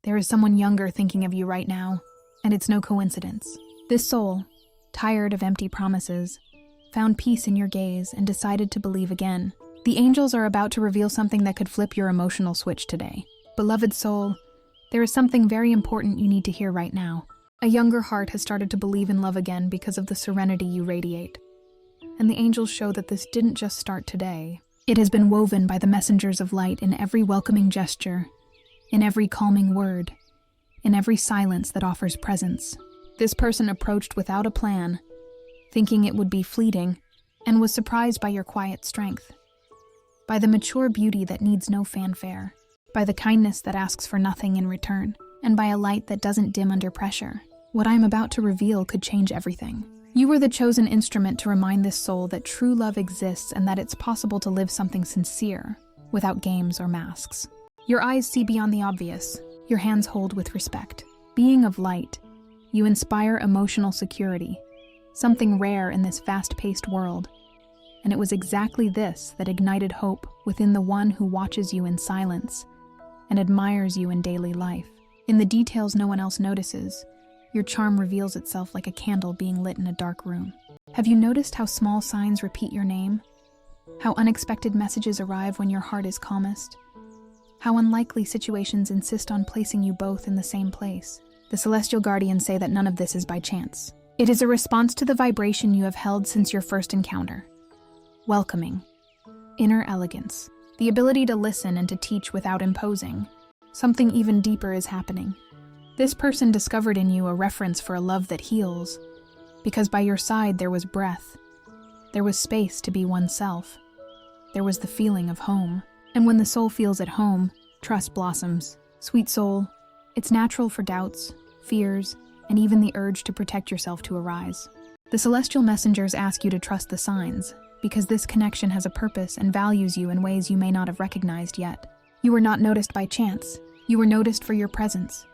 There is someone younger thinking of you right now, and it's no coincidence. This soul, tired of empty promises, found peace in your gaze and decided to believe again. The angels are about to reveal something that could flip your emotional switch today. Beloved soul, there is something very important you need to hear right now. A younger heart has started to believe in love again because of the serenity you radiate. And the angels show that this didn't just start today. It has been woven by the messengers of light in every welcoming gesture, in every calming word, in every silence that offers presence. This person approached without a plan, thinking it would be fleeting, and was surprised by your quiet strength, by the mature beauty that needs no fanfare, by the kindness that asks for nothing in return, and by a light that doesn't dim under pressure. What I am about to reveal could change everything. You were the chosen instrument to remind this soul that true love exists and that it's possible to live something sincere, without games or masks. Your eyes see beyond the obvious, your hands hold with respect. Being of light, you inspire emotional security, something rare in this fast-paced world. And it was exactly this that ignited hope within the one who watches you in silence and admires you in daily life. In the details no one else notices, your charm reveals itself like a candle being lit in a dark room. Have you noticed how small signs repeat your name? How unexpected messages arrive when your heart is calmest? How unlikely situations insist on placing you both in the same place? The celestial guardians say that none of this is by chance. It is a response to the vibration you have held since your first encounter. Welcoming, inner elegance, the ability to listen and to teach without imposing. Something even deeper is happening. This person discovered in you a reference for a love that heals, because by your side there was breath, there was space to be oneself, there was the feeling of home. And when the soul feels at home, trust blossoms. Sweet soul, it's natural for doubts, fears, and even the urge to protect yourself to arise. The celestial messengers ask you to trust the signs, because this connection has a purpose and values you in ways you may not have recognized yet. You were not noticed by chance. You were noticed for your presence,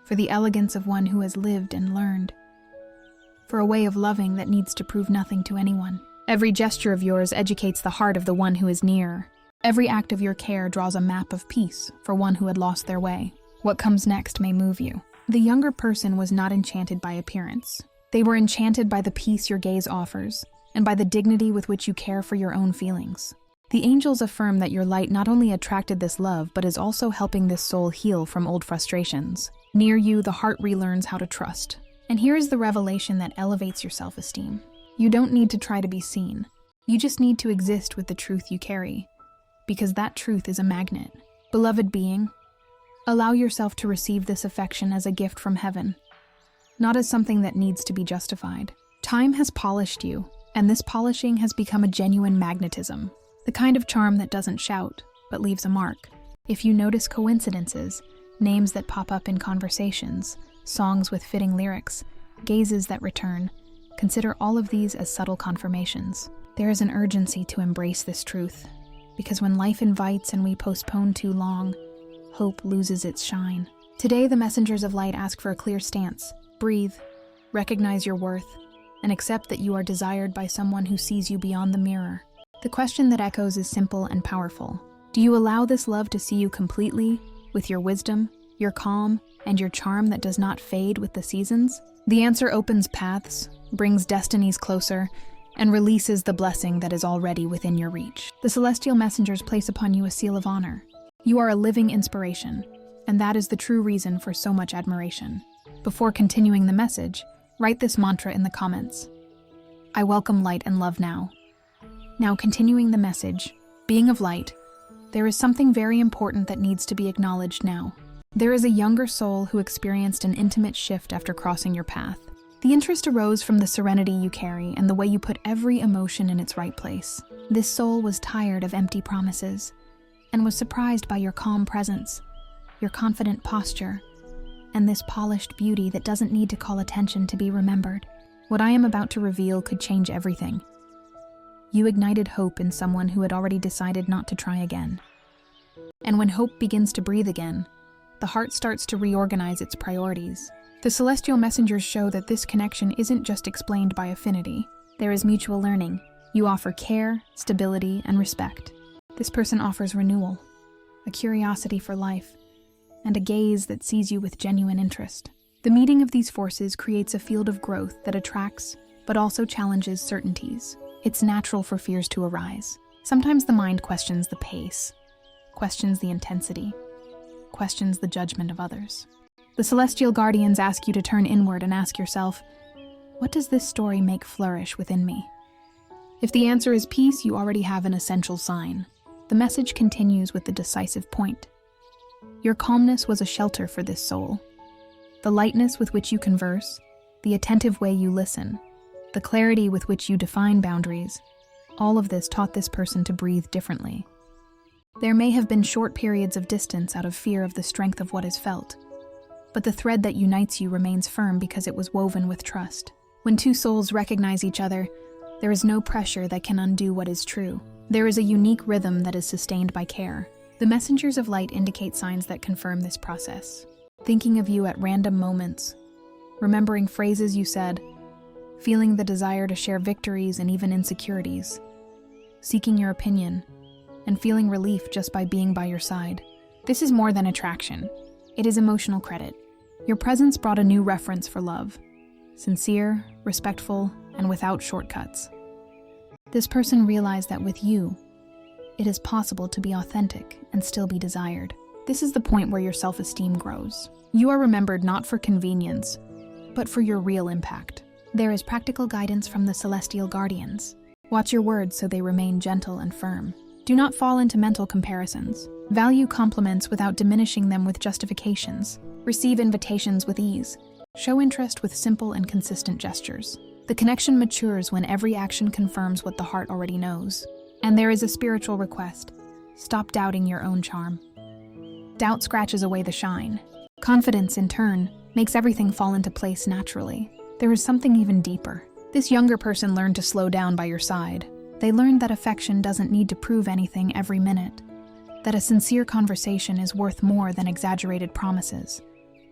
for the elegance of one who has lived and learned, for a way of loving that needs to prove nothing to anyone. Every gesture of yours educates the heart of the one who is near. Every act of your care draws a map of peace for one who had lost their way. What comes next may move you. The younger person was not enchanted by appearance. They were enchanted by the peace your gaze offers, and by the dignity with which you care for your own feelings. The angels affirm that your light not only attracted this love, but is also helping this soul heal from old frustrations. Near you, the heart relearns how to trust. And here is the revelation that elevates your self-esteem. You don't need to try to be seen. You just need to exist with the truth you carry, because that truth is a magnet. Beloved being, allow yourself to receive this affection as a gift from heaven, not as something that needs to be justified. Time has polished you, and this polishing has become a genuine magnetism, the kind of charm that doesn't shout, but leaves a mark. If you notice coincidences, names that pop up in conversations, songs with fitting lyrics, gazes that return, consider all of these as subtle confirmations. There is an urgency to embrace this truth, because when life invites and we postpone too long, hope loses its shine. Today, the messengers of light ask for a clear stance. Breathe, recognize your worth, and accept that you are desired by someone who sees you beyond the mirror. The question that echoes is simple and powerful. Do you allow this love to see you completely, with your wisdom, your calm, and your charm that does not fade with the seasons? The answer opens paths, brings destinies closer, and releases the blessing that is already within your reach. The celestial messengers place upon you a seal of honor. You are a living inspiration, and that is the true reason for so much admiration. Before continuing the message, write this mantra in the comments. I welcome light and love now. Now continuing the message, being of light, there is something very important that needs to be acknowledged now. There is a younger soul who experienced an intimate shift after crossing your path. The interest arose from the serenity you carry and the way you put every emotion in its right place. This soul was tired of empty promises and was surprised by your calm presence, your confident posture, and this polished beauty that doesn't need to call attention to be remembered. What I am about to reveal could change everything. You ignited hope in someone who had already decided not to try again. And when hope begins to breathe again, the heart starts to reorganize its priorities. The celestial messengers show that this connection isn't just explained by affinity. There is mutual learning. You offer care, stability, and respect. This person offers renewal, a curiosity for life, and a gaze that sees you with genuine interest. The meeting of these forces creates a field of growth that attracts, but also challenges certainties. It's natural for fears to arise. Sometimes the mind questions the pace, questions the intensity, questions the judgment of others. The celestial guardians ask you to turn inward and ask yourself, what does this story make flourish within me? If the answer is peace, you already have an essential sign. The message continues with the decisive point. Your calmness was a shelter for this soul. The lightness with which you converse, the attentive way you listen, the clarity with which you define boundaries, all of this taught this person to breathe differently. There may have been short periods of distance out of fear of the strength of what is felt, but the thread that unites you remains firm because it was woven with trust. When two souls recognize each other, there is no pressure that can undo what is true. There is a unique rhythm that is sustained by care. The messengers of light indicate signs that confirm this process. Thinking of you at random moments, remembering phrases you said, feeling the desire to share victories and even insecurities, seeking your opinion, and feeling relief just by being by your side. This is more than attraction. It is emotional credit. Your presence brought a new reference for love. Sincere, respectful, and without shortcuts. This person realized that with you, it is possible to be authentic and still be desired. This is the point where your self-esteem grows. You are remembered not for convenience, but for your real impact. There is practical guidance from the celestial guardians. Watch your words so they remain gentle and firm. Do not fall into mental comparisons. Value compliments without diminishing them with justifications. Receive invitations with ease. Show interest with simple and consistent gestures. The connection matures when every action confirms what the heart already knows. And there is a spiritual request. Stop doubting your own charm. Doubt scratches away the shine. Confidence, in turn, makes everything fall into place naturally. There is something even deeper. This younger person learned to slow down by your side. They learned that affection doesn't need to prove anything every minute. That a sincere conversation is worth more than exaggerated promises.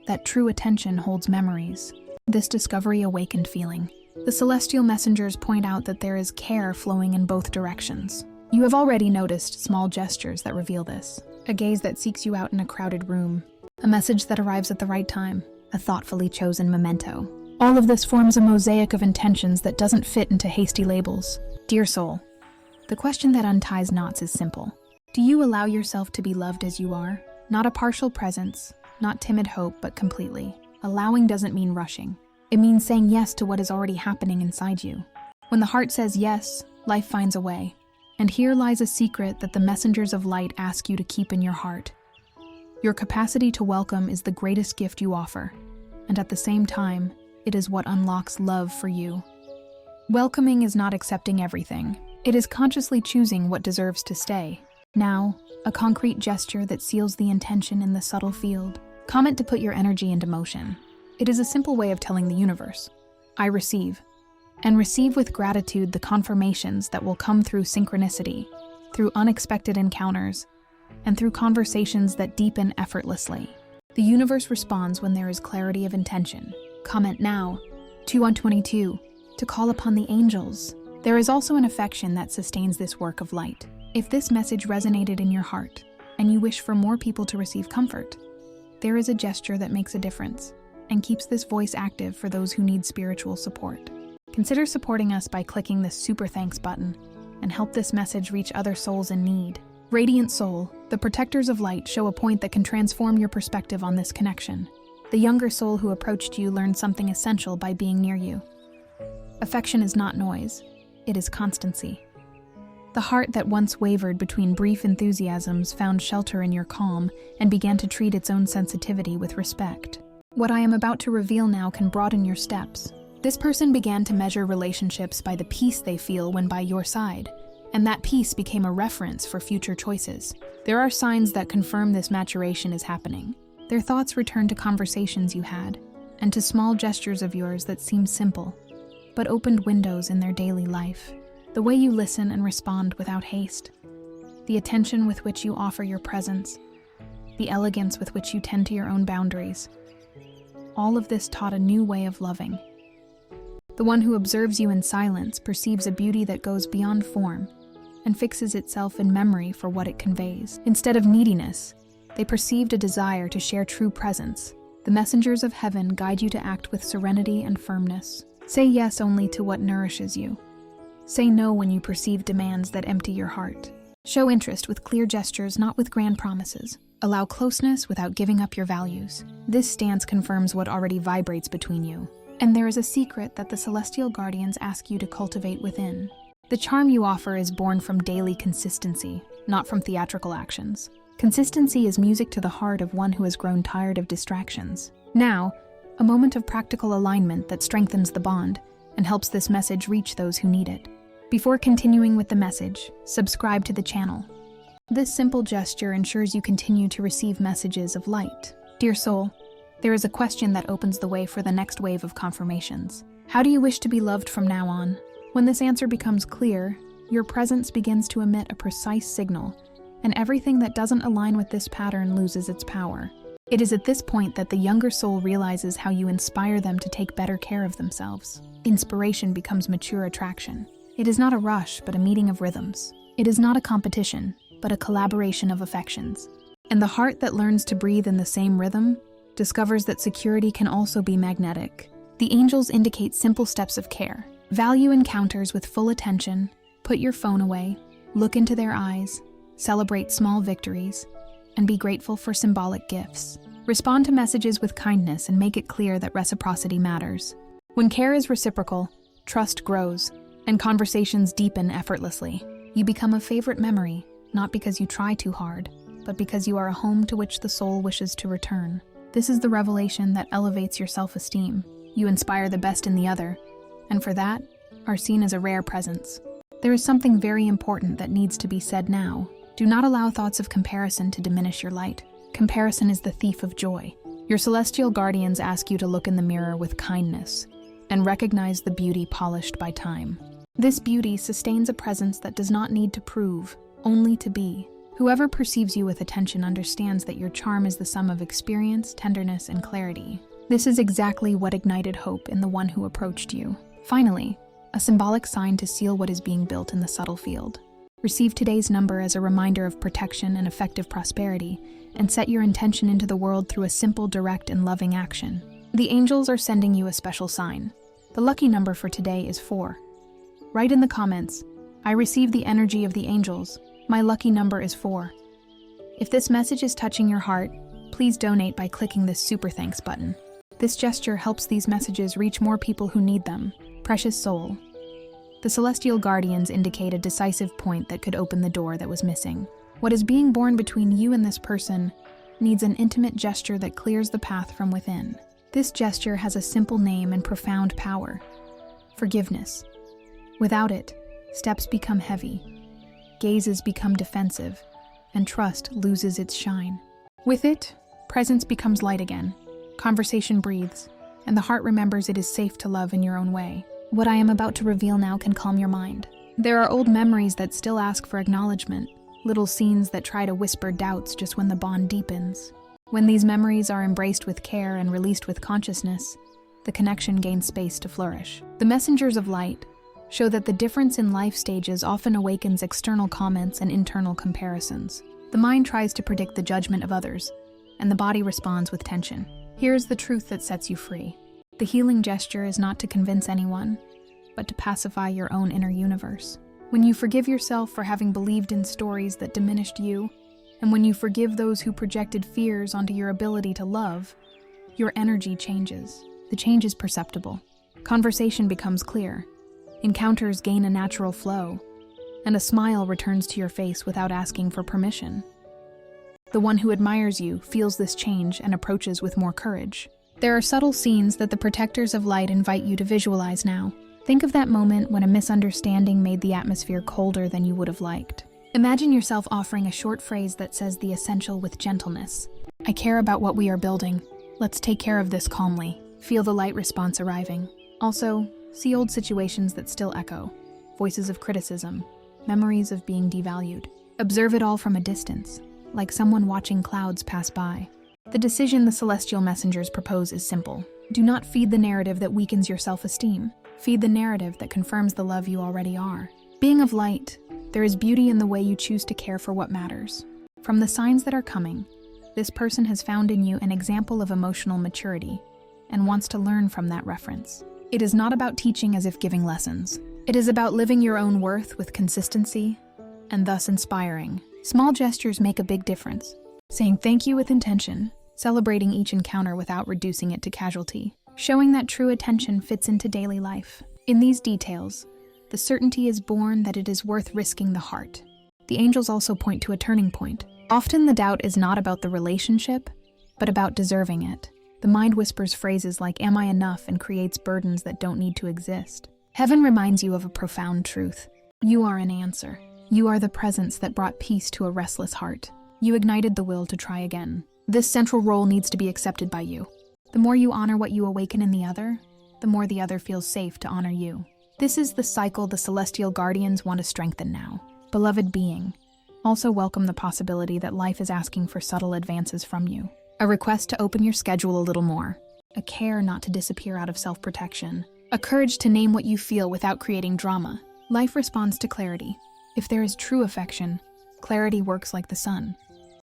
That true attention holds memories. This discovery awakened feeling. The celestial messengers point out that there is care flowing in both directions. You have already noticed small gestures that reveal this. A gaze that seeks you out in a crowded room. A message that arrives at the right time. A thoughtfully chosen memento. All of this forms a mosaic of intentions that doesn't fit into hasty labels. Dear soul, the question that unties knots is simple. Do you allow yourself to be loved as you are? Not a partial presence, not timid hope, but completely. Allowing doesn't mean rushing. It means saying yes to what is already happening inside you. When the heart says yes, life finds a way. And here lies a secret that the messengers of light ask you to keep in your heart. Your capacity to welcome is the greatest gift you offer, and at the same time, it is what unlocks love for you. Welcoming is not accepting everything. It is consciously choosing what deserves to stay. Now, a concrete gesture that seals the intention in the subtle field. Comment to put your energy into motion. It is a simple way of telling the universe, I receive. And receive with gratitude the confirmations that will come through synchronicity, through unexpected encounters, and through conversations that deepen effortlessly. The universe responds when there is clarity of intention. Comment now, 2122, to call upon the angels. There is also an affection that sustains this work of light. If this message resonated in your heart, and you wish for more people to receive comfort, there is a gesture that makes a difference, and keeps this voice active for those who need spiritual support. Consider supporting us by clicking the Super Thanks button, and help this message reach other souls in need. Radiant Soul, the protectors of light show a point that can transform your perspective on this connection. The younger soul who approached you learned something essential by being near you. Affection is not noise, it is constancy. The heart that once wavered between brief enthusiasms found shelter in your calm and began to treat its own sensitivity with respect. What I am about to reveal now can broaden your steps. This person began to measure relationships by the peace they feel when by your side, and that peace became a reference for future choices. There are signs that confirm this maturation is happening. Their thoughts return to conversations you had, and to small gestures of yours that seem simple, but opened windows in their daily life. The way you listen and respond without haste, the attention with which you offer your presence, the elegance with which you tend to your own boundaries. All of this taught a new way of loving. The one who observes you in silence perceives a beauty that goes beyond form and fixes itself in memory for what it conveys. Instead of neediness, They perceived a desire to share true presence. The messengers of heaven guide you to act with serenity and firmness. Say yes only to what nourishes you. Say no when you perceive demands that empty your heart. Show interest with clear gestures, not with grand promises. Allow closeness without giving up your values. This stance confirms what already vibrates between you. And there is a secret that the celestial guardians ask you to cultivate within. The charm you offer is born from daily consistency, not from theatrical actions. Consistency is music to the heart of one who has grown tired of distractions. Now, a moment of practical alignment that strengthens the bond and helps this message reach those who need it. Before continuing with the message, subscribe to the channel. This simple gesture ensures you continue to receive messages of light. Dear soul, there is a question that opens the way for the next wave of confirmations. How do you wish to be loved from now on? When this answer becomes clear, your presence begins to emit a precise signal, and everything that doesn't align with this pattern loses its power. It is at this point that the younger soul realizes how you inspire them to take better care of themselves. Inspiration becomes mature attraction. It is not a rush, but a meeting of rhythms. It is not a competition, but a collaboration of affections. And the heart that learns to breathe in the same rhythm discovers that security can also be magnetic. The angels indicate simple steps of care. Value encounters with full attention, put your phone away, look into their eyes, celebrate small victories, and be grateful for symbolic gifts. Respond to messages with kindness and make it clear that reciprocity matters. When care is reciprocal, trust grows, and conversations deepen effortlessly. You become a favorite memory, not because you try too hard, but because you are a home to which the soul wishes to return. This is the revelation that elevates your self-esteem. You inspire the best in the other, and for that, are seen as a rare presence. There is something very important that needs to be said now. Do not allow thoughts of comparison to diminish your light. Comparison is the thief of joy. Your celestial guardians ask you to look in the mirror with kindness and recognize the beauty polished by time. This beauty sustains a presence that does not need to prove, only to be. Whoever perceives you with attention understands that your charm is the sum of experience, tenderness, and clarity. This is exactly what ignited hope in the one who approached you. Finally, a symbolic sign to seal what is being built in the subtle field. Receive today's number as a reminder of protection and effective prosperity, and set your intention into the world through a simple, direct, and loving action. The angels are sending you a special sign. The lucky number for today is 4. Write in the comments, "I receive the energy of the angels. My lucky number is 4." If this message is touching your heart, please donate by clicking this super thanks button. This gesture helps these messages reach more people who need them. Precious soul. The celestial guardians indicate a decisive point that could open the door that was missing. What is being born between you and this person needs an intimate gesture that clears the path from within. This gesture has a simple name and profound power: forgiveness. Without it, steps become heavy, gazes become defensive, and trust loses its shine. With it, presence becomes light again, conversation breathes, and the heart remembers it is safe to love in your own way. What I am about to reveal now can calm your mind. There are old memories that still ask for acknowledgement, little scenes that try to whisper doubts just when the bond deepens. When these memories are embraced with care and released with consciousness, the connection gains space to flourish. The messengers of light show that the difference in life stages often awakens external comments and internal comparisons. The mind tries to predict the judgment of others, and the body responds with tension. Here is the truth that sets you free. The healing gesture is not to convince anyone, but to pacify your own inner universe. When you forgive yourself for having believed in stories that diminished you, and when you forgive those who projected fears onto your ability to love, your energy changes. The change is perceptible. Conversation becomes clear. Encounters gain a natural flow, and a smile returns to your face without asking for permission. The one who admires you feels this change and approaches with more courage. There are subtle scenes that the protectors of light invite you to visualize now. Think of that moment when a misunderstanding made the atmosphere colder than you would have liked. Imagine yourself offering a short phrase that says the essential with gentleness. "I care about what we are building. Let's take care of this calmly." Feel the light response arriving. Also, see old situations that still echo, voices of criticism, memories of being devalued. Observe it all from a distance, like someone watching clouds pass by. The decision the celestial messengers propose is simple. Do not feed the narrative that weakens your self-esteem. Feed the narrative that confirms the love you already are. Being of light, there is beauty in the way you choose to care for what matters. From the signs that are coming, This person has found in you an example of emotional maturity and wants to learn from that reference. It is not about teaching as if giving lessons. It is about living your own worth with consistency and thus inspiring. Small gestures make a big difference. Saying thank you with intention, celebrating each encounter without reducing it to casualty, showing that true attention fits into daily life. In these details, the certainty is born that it is worth risking the heart. The angels also point to a turning point. Often the doubt is not about the relationship, but about deserving it. The mind whispers phrases like, "Am I enough?" and creates burdens that don't need to exist. Heaven reminds you of a profound truth. You are an answer. You are the presence that brought peace to a restless heart. You ignited the will to try again. This central role needs to be accepted by you. The more you honor what you awaken in the other, the more the other feels safe to honor you. This is the cycle the celestial guardians want to strengthen now. Beloved being, also welcome the possibility that life is asking for subtle advances from you. A request to open your schedule a little more. A care not to disappear out of self-protection. A courage to name what you feel without creating drama. Life responds to clarity. If there is true affection, clarity works like the sun.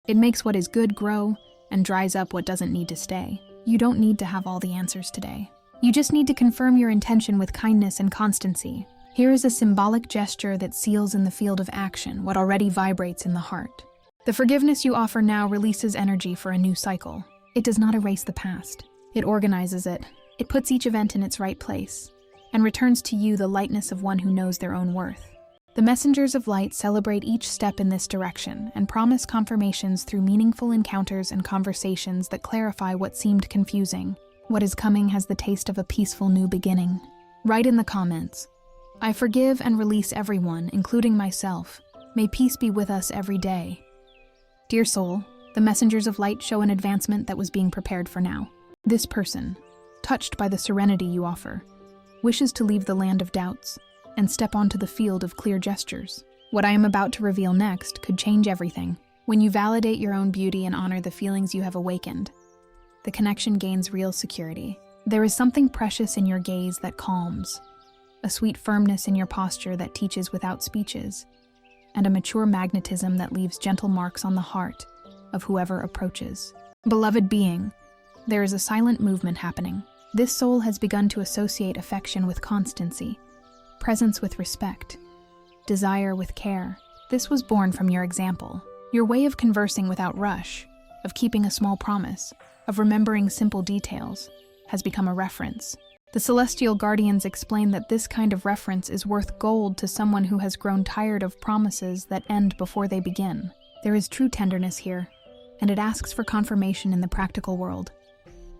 It makes what is good grow and dries up what doesn't need to stay. You don't need to have all the answers today. You just need to confirm your intention with kindness and constancy. Here is a symbolic gesture that seals in the field of action what already vibrates in the heart. The forgiveness you offer now releases energy for a new cycle. It does not erase the past. It organizes it. It puts each event in its right place and returns to you the lightness of one who knows their own worth. The messengers of light celebrate each step in this direction and promise confirmations through meaningful encounters and conversations that clarify what seemed confusing. What is coming has the taste of a peaceful new beginning. Write in the comments, "I forgive and release everyone, including myself. May peace be with us every day." Dear soul, the messengers of light show an advancement that was being prepared for now. This person, touched by the serenity you offer, wishes to leave the land of doubts and step onto the field of clear gestures. What I am about to reveal next could change everything. When you validate your own beauty and honor the feelings you have awakened, the connection gains real security. There is something precious in your gaze that calms, a sweet firmness in your posture that teaches without speeches, and a mature magnetism that leaves gentle marks on the heart of whoever approaches. Beloved being, there is a silent movement happening. This soul has begun to associate affection with constancy, presence with respect, desire with care. This was born from your example. Your way of conversing without rush, of keeping a small promise, of remembering simple details, has become a reference. The celestial guardians explain that this kind of reference is worth gold to someone who has grown tired of promises that end before they begin. There is true tenderness here, and it asks for confirmation in the practical world,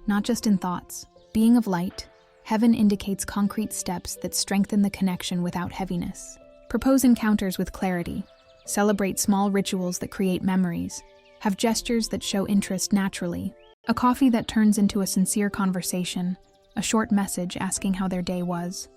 not just in thoughts. Being of light, heaven indicates concrete steps that strengthen the connection without heaviness. Propose encounters with clarity, celebrate small rituals that create memories, have gestures that show interest naturally, a coffee that turns into a sincere conversation, a short message asking how their day was,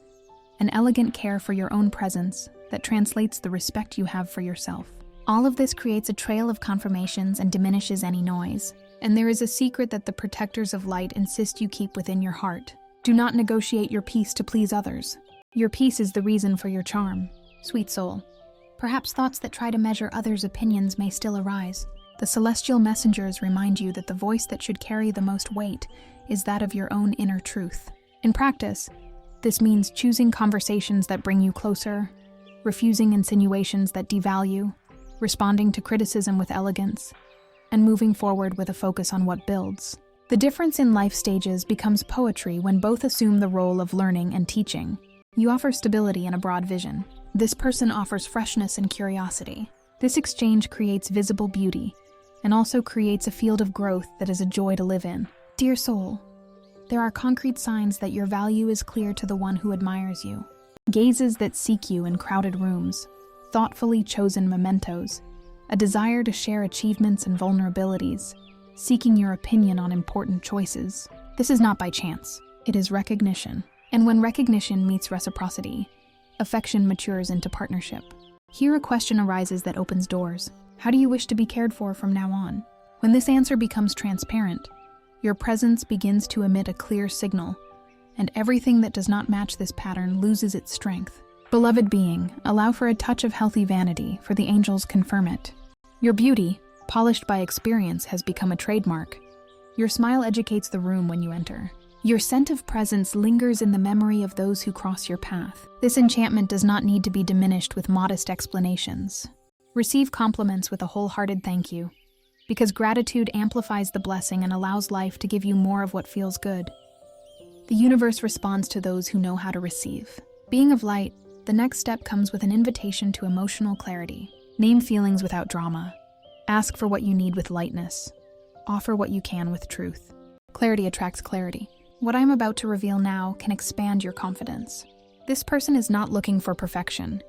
an elegant care for your own presence that translates the respect you have for yourself. All of this creates a trail of confirmations and diminishes any noise. And there is a secret that the protectors of light insist you keep within your heart. Do not negotiate your peace to please others. Your peace is the reason for your charm. Sweet soul, perhaps thoughts that try to measure others' opinions may still arise. The celestial messengers remind you that the voice that should carry the most weight is that of your own inner truth. In practice, this means choosing conversations that bring you closer, refusing insinuations that devalue, responding to criticism with elegance, and moving forward with a focus on what builds. The difference in life stages becomes poetry when both assume the role of learning and teaching. You offer stability and a broad vision. This person offers freshness and curiosity. This exchange creates visible beauty and also creates a field of growth that is a joy to live in. Dear soul, there are concrete signs that your value is clear to the one who admires you. Gazes that seek you in crowded rooms, thoughtfully chosen mementos, a desire to share achievements and vulnerabilities, seeking your opinion on important choices. This is not by chance. It is recognition. And when recognition meets reciprocity, affection matures into partnership. Here a question arises that opens doors. How do you wish to be cared for from now on? When this answer becomes transparent, your presence begins to emit a clear signal, and everything that does not match this pattern loses its strength. Beloved being, allow for a touch of healthy vanity, for the angels confirm it. Your beauty, polished by experience, has become a trademark. Your smile educates the room when you enter. Your scent of presence lingers in the memory of those who cross your path. This enchantment does not need to be diminished with modest explanations. Receive compliments with a wholehearted thank you, because gratitude amplifies the blessing and allows life to give you more of what feels good. The universe responds to those who know how to receive. Being of light, the next step comes with an invitation to emotional clarity. Name feelings without drama. Ask for what you need with lightness. Offer what you can with truth. Clarity attracts clarity. What I'm about to reveal now can expand your confidence. This person is not looking for perfection.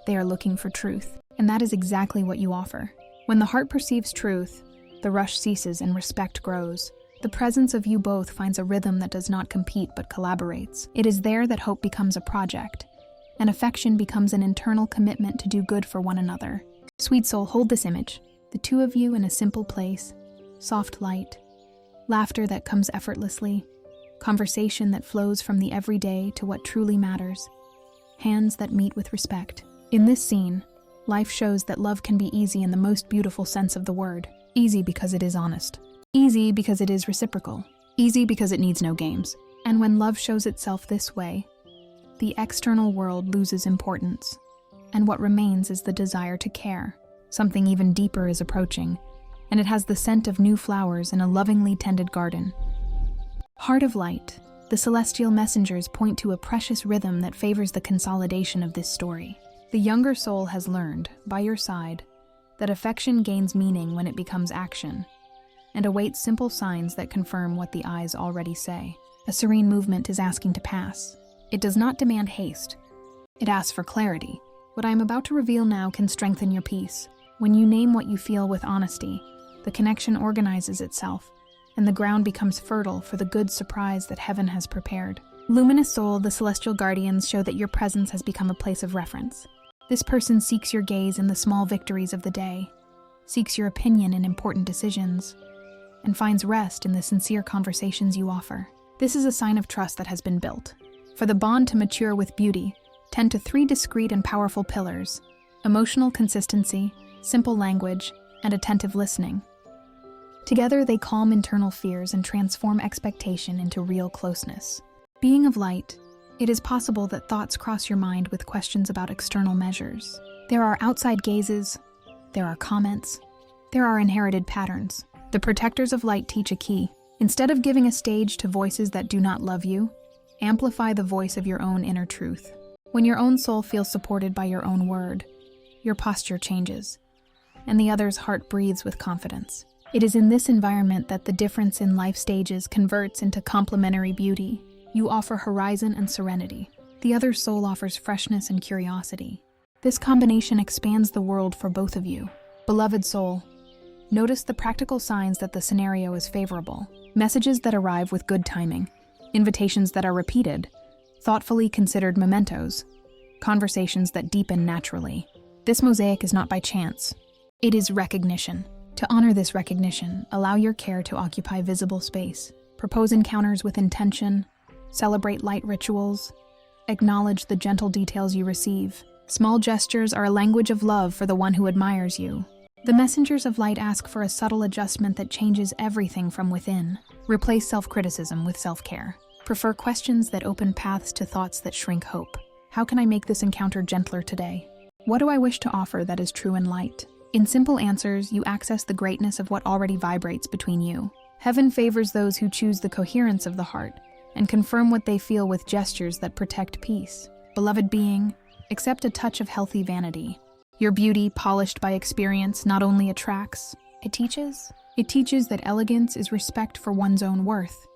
They are looking for truth, and that is exactly what you offer. When the heart perceives truth, the rush ceases and respect grows. The presence of you both finds a rhythm that does not compete but collaborates. It is there that hope becomes a project, and affection becomes an internal commitment to do good for one another. Sweet soul, hold this image. The two of you in a simple place, soft light, laughter that comes effortlessly, conversation that flows from the everyday to what truly matters, hands that meet with respect. In this scene, life shows that love can be easy in the most beautiful sense of the word. Easy because it is honest. Easy because it is reciprocal. Easy because it needs no games. And when love shows itself this way, the external world loses importance, and what remains is the desire to care. Something even deeper is approaching, and it has the scent of new flowers in a lovingly tended garden. Heart of light, the celestial messengers point to a precious rhythm that favors the consolidation of this story. The younger soul has learned, by your side, that affection gains meaning when it becomes action, and awaits simple signs that confirm what the eyes already say. A serene movement is asking to pass. It does not demand haste. It asks for clarity. What I am about to reveal now can strengthen your peace. When you name what you feel with honesty, the connection organizes itself, and the ground becomes fertile for the good surprise that heaven has prepared. Luminous soul, the celestial guardians show that your presence has become a place of reference. This person seeks your gaze in the small victories of the day, seeks your opinion in important decisions, and finds rest in the sincere conversations you offer. This is a sign of trust that has been built. For the bond to mature with beauty, tend to 3 discreet and powerful pillars: emotional consistency, simple language, and attentive listening. Together, they calm internal fears and transform expectation into real closeness. Being of light, it is possible that thoughts cross your mind with questions about external measures. There are outside gazes, there are comments, there are inherited patterns. The protectors of light teach a key. Instead of giving a stage to voices that do not love you, amplify the voice of your own inner truth. When your own soul feels supported by your own word, your posture changes, and the other's heart breathes with confidence. It is in this environment that the difference in life stages converts into complementary beauty. You offer horizon and serenity. The other soul offers freshness and curiosity. This combination expands the world for both of you. Beloved soul, notice the practical signs that the scenario is favorable. Messages that arrive with good timing, invitations that are repeated, thoughtfully considered mementos, conversations that deepen naturally. This mosaic is not by chance. It is recognition. To honor this recognition, allow your care to occupy visible space. Propose encounters with intention, celebrate light rituals, acknowledge the gentle details you receive. Small gestures are a language of love for the one who admires you. The messengers of light ask for a subtle adjustment that changes everything from within. Replace self-criticism with self-care. Prefer questions that open paths to thoughts that shrink hope. How can I make this encounter gentler today? What do I wish to offer that is true and light? In simple answers, you access the greatness of what already vibrates between you. Heaven favors those who choose the coherence of the heart and confirm what they feel with gestures that protect peace. Beloved being, accept a touch of healthy vanity. Your beauty, polished by experience, not only attracts, it teaches. It teaches that elegance is respect for one's own worth,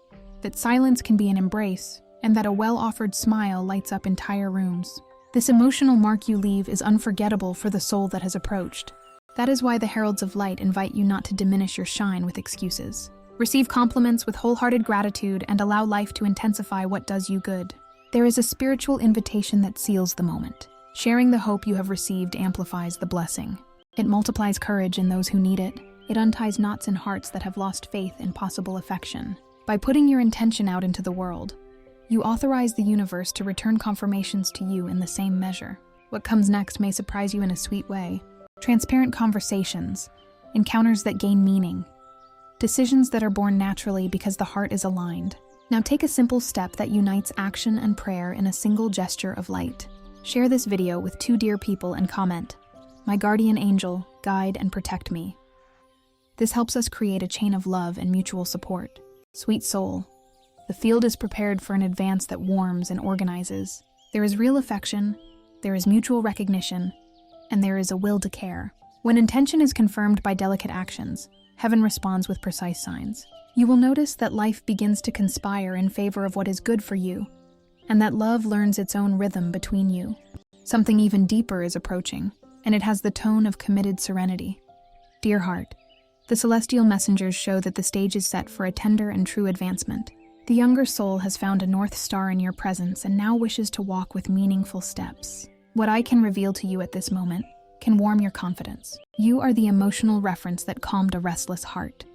that silence can be an embrace, and that a well-offered smile lights up entire rooms. This emotional mark you leave is unforgettable for the soul that has approached. That is why the heralds of light invite you not to diminish your shine with excuses. Receive compliments with wholehearted gratitude and allow life to intensify what does you good. There is a spiritual invitation that seals the moment. Sharing the hope you have received amplifies the blessing. It multiplies courage in those who need it. It unties knots in hearts that have lost faith in possible affection. By putting your intention out into the world, you authorize the universe to return confirmations to you in the same measure. What comes next may surprise you in a sweet way. Transparent conversations, encounters that gain meaning, decisions that are born naturally because the heart is aligned. Now take a simple step that unites action and prayer in a single gesture of light. Share this video with 2 dear people and comment, "My guardian angel, guide and protect me." This helps us create a chain of love and mutual support. Sweet soul, the field is prepared for an advance that warms and organizes. There is real affection, there is mutual recognition, and there is a will to care. When intention is confirmed by delicate actions, heaven responds with precise signs. You will notice that life begins to conspire in favor of what is good for you, and that love learns its own rhythm between you. Something even deeper is approaching, and it has the tone of committed serenity. Dear heart, the celestial messengers show that the stage is set for a tender and true advancement. The younger soul has found a north star in your presence and now wishes to walk with meaningful steps. What I can reveal to you at this moment can warm your confidence. You are the emotional reference that calmed a restless heart.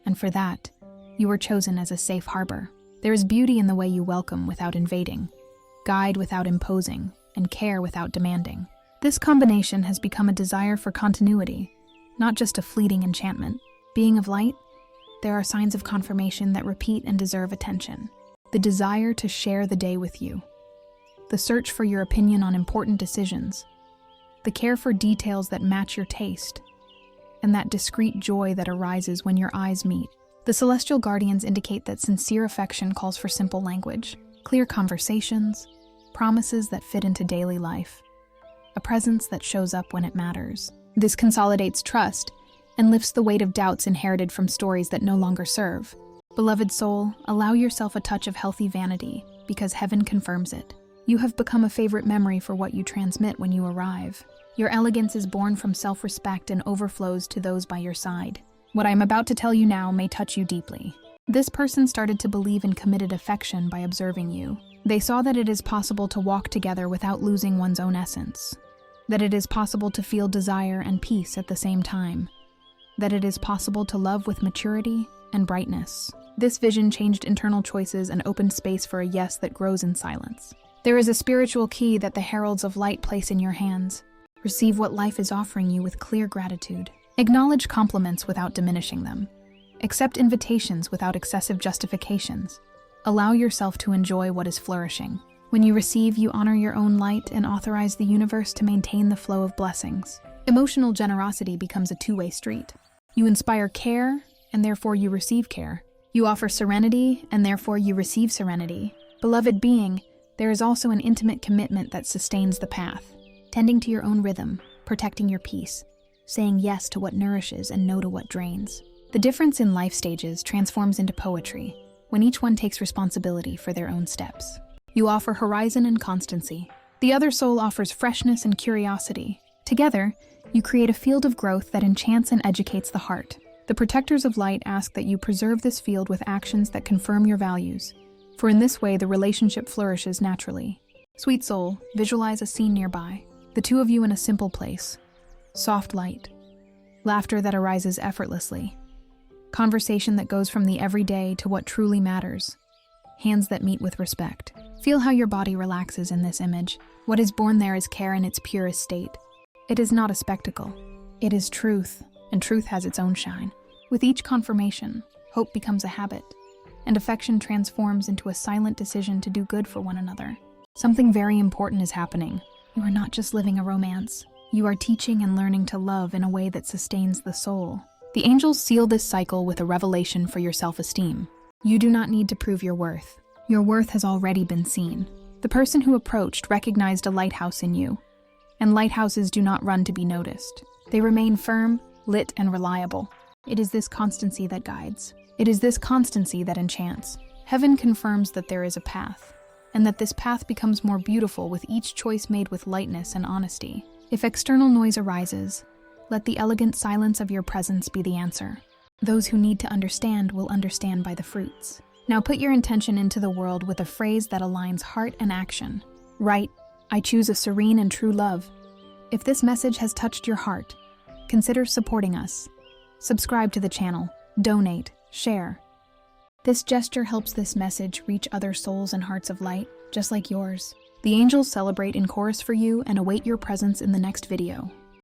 And for that, you were chosen as a safe harbor. There is beauty in the way you welcome without invading, guide without imposing, and care without demanding. This combination has become a desire for continuity, not just a fleeting enchantment. Being of light, there are signs of confirmation that repeat and deserve attention. The desire to share the day with you, the search for your opinion on important decisions, the care for details that match your taste, and that discreet joy that arises when your eyes meet. The celestial guardians indicate that sincere affection calls for simple language, clear conversations, promises that fit into daily life, a presence that shows up when it matters. This consolidates trust and lifts the weight of doubts inherited from stories that no longer serve. Beloved soul, allow yourself a touch of healthy vanity, because heaven confirms it. You have become a favorite memory for what you transmit when you arrive. Your elegance is born from self-respect and overflows to those by your side. What I am about to tell you now may touch you deeply. This person started to believe in committed affection by observing you. They saw that it is possible to walk together without losing one's own essence, that it is possible to feel desire and peace at the same time, that it is possible to love with maturity and brightness. This vision changed internal choices and opened space for a yes that grows in silence. There is a spiritual key that the heralds of light place in your hands. Receive what life is offering you with clear gratitude. Acknowledge compliments without diminishing them. Accept invitations without excessive justifications. Allow yourself to enjoy what is flourishing. When you receive, you honor your own light and authorize the universe to maintain the flow of blessings. Emotional generosity becomes a two-way street. You inspire care, and therefore you receive care. You offer serenity, and therefore you receive serenity. Beloved being, there is also an intimate commitment that sustains the path, tending to your own rhythm, protecting your peace, saying yes to what nourishes and no to what drains. The difference in life stages transforms into poetry when each one takes responsibility for their own steps. You offer horizon and constancy. The other soul offers freshness and curiosity. Together, you create a field of growth that enchants and educates the heart. The protectors of light ask that you preserve this field with actions that confirm your values, for in this way the relationship flourishes naturally. Sweet soul, visualize a scene nearby, the two of you in a simple place. Soft light, laughter that arises effortlessly, conversation that goes from the everyday to what truly matters, hands that meet with respect. Feel how your body relaxes in this image. What is born there is care in its purest state. It is not a spectacle. It is truth, and truth has its own shine. With each confirmation, hope becomes a habit, and affection transforms into a silent decision to do good for one another. Something very important is happening. You are not just living a romance. You are teaching and learning to love in a way that sustains the soul. The angels seal this cycle with a revelation for your self-esteem. You do not need to prove your worth. Your worth has already been seen. The person who approached recognized a lighthouse in you, and lighthouses do not run to be noticed. They remain firm, lit, and reliable. It is this constancy that guides. It is this constancy that enchants. Heaven confirms that there is a path, and that this path becomes more beautiful with each choice made with lightness and honesty. If external noise arises, let the elegant silence of your presence be the answer. Those who need to understand will understand by the fruits. Now put your intention into the world with a phrase that aligns heart and action. Write, "I choose a serene and true love." If this message has touched your heart, consider supporting us. Subscribe to the channel, donate, share. This gesture helps this message reach other souls and hearts of light, just like yours. The angels celebrate in chorus for you and await your presence in the next video.